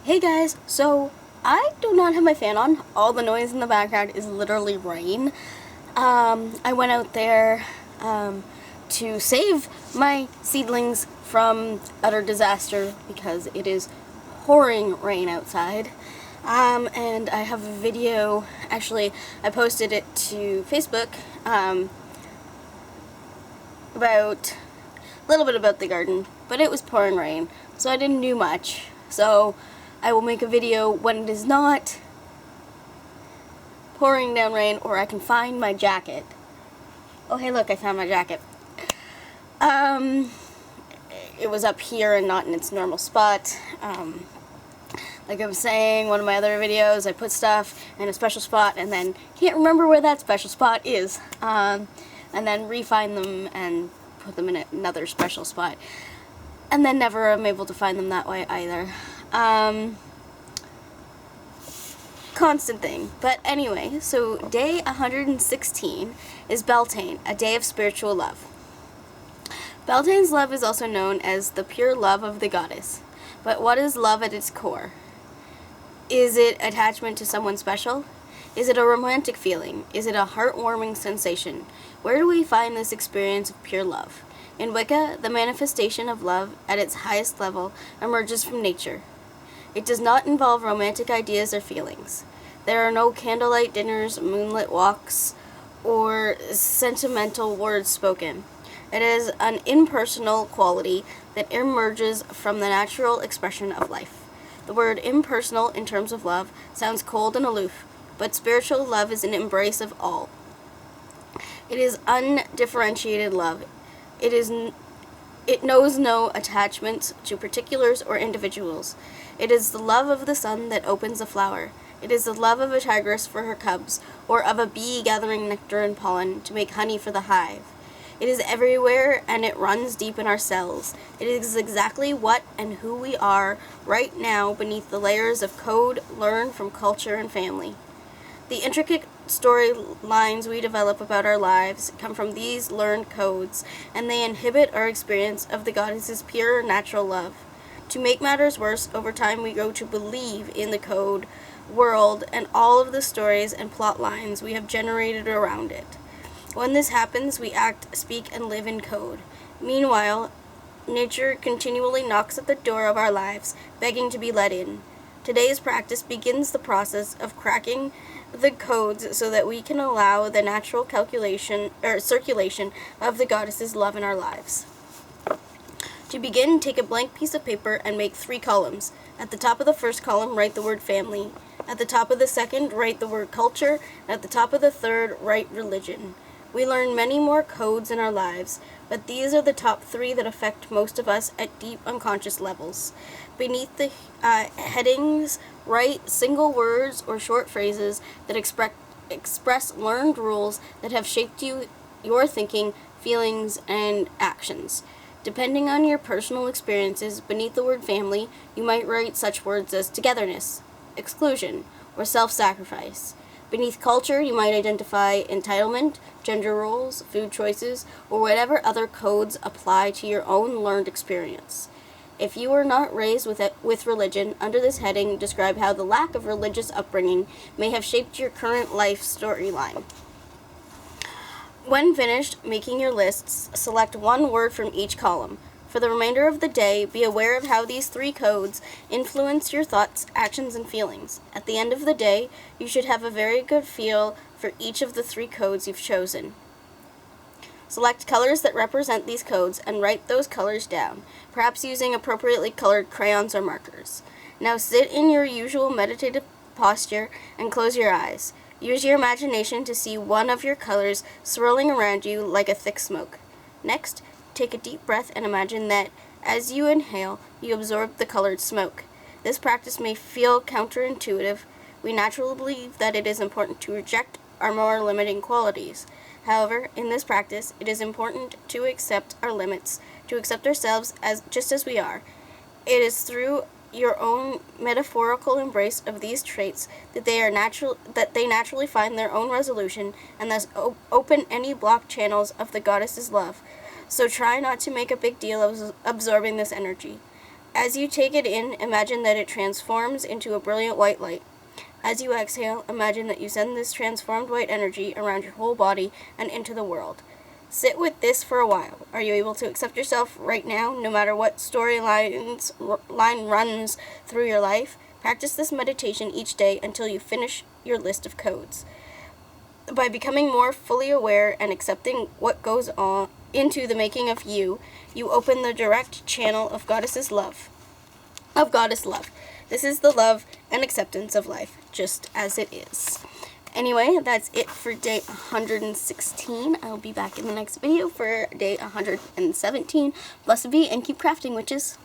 Hey guys, so I do not have my fan on. All the noise in the background is literally rain. I went out there to save my seedlings from utter disaster because it is pouring rain outside. And I have a video, actually I posted it to Facebook about a little bit about the garden, but it was pouring rain, so I didn't do much. So I will make a video when it is not pouring down rain, or I can find my jacket. Oh hey look, I found my jacket. It was up here and not in its normal spot. Like I was saying, one of my other videos, I put stuff in a special spot and then can't remember where that special spot is. And then refine them and put them in another special spot. And then never am able to find them that way either. Constant thing. But anyway, so day 116 is Beltane, a day of spiritual love. Beltane's love is also known as the pure love of the goddess. But what is love at its core? Is it attachment to someone special? Is it a romantic feeling? Is it a heartwarming sensation? Where do we find this experience of pure love? In Wicca, the manifestation of love at its highest level emerges from nature. It does not involve romantic ideas or feelings. There are no candlelight dinners, moonlit walks, or sentimental words spoken. It is an impersonal quality that emerges from the natural expression of life. The word impersonal in terms of love sounds cold and aloof, but spiritual love is an embrace of all. It is undifferentiated love. It knows no attachments to particulars or individuals. It is the love of the sun that opens a flower. It is the love of a tigress for her cubs, or of a bee gathering nectar and pollen to make honey for the hive. It is everywhere, and it runs deep in our cells. It is exactly what and who we are right now beneath the layers of code learned from culture and family. The intricate storylines we develop about our lives come from these learned codes, and they inhibit our experience of the goddess's pure natural love. To make matters worse, over time we grow to believe in the code world and all of the stories and plot lines we have generated around it. When this happens, we act, speak, and live in code. Meanwhile, nature continually knocks at the door of our lives, begging to be let in. Today's practice begins the process of cracking the codes so that we can allow the natural circulation of the goddess's love in our lives. To begin, take a blank piece of paper and make 3 columns. At the top of the first column, write the word family. At the top of the second, write the word culture. And at the top of the third, write religion. We learn many more codes in our lives, but these are the top 3 that affect most of us at deep unconscious levels. Beneath the headings, write single words or short phrases that express learned rules that have shaped your thinking, feelings, and actions. Depending on your personal experiences, beneath the word family, you might write such words as togetherness, exclusion, or self-sacrifice. Beneath culture, you might identify entitlement, gender roles, food choices, or whatever other codes apply to your own learned experience. If you were not raised with religion, under this heading, describe how the lack of religious upbringing may have shaped your current life storyline. When finished making your lists, select 1 word from each column. For the remainder of the day, be aware of how these 3 codes influence your thoughts, actions, and feelings. At the end of the day, you should have a very good feel for each of the 3 codes you've chosen. Select colors that represent these codes and write those colors down, perhaps using appropriately colored crayons or markers. Now sit in your usual meditative posture and close your eyes. Use your imagination to see one of your colors swirling around you like a thick smoke. Next, take a deep breath and imagine that, as you inhale, you absorb the colored smoke. This practice may feel counterintuitive. We naturally believe that it is important to reject our more limiting qualities. However, in this practice, it is important to accept our limits, to accept ourselves just as we are. It is through your own metaphorical embrace of these traits that they naturally find their own resolution and thus open any blocked channels of the goddess's love. So try not to make a big deal of absorbing this energy. As you take it in, imagine that it transforms into a brilliant white light. As you exhale, imagine that you send this transformed white energy around your whole body and into the world. Sit with this for a while. Are you able to accept yourself right now, no matter what line runs through your life? Practice this meditation each day until you finish your list of codes. By becoming more fully aware and accepting what goes on into the making of you, you open the direct channel of Goddess love. This is the love and acceptance of life, just as it is. Anyway, that's it for day 116. I'll be back in the next video for day 117. Blessed be, and keep crafting, witches.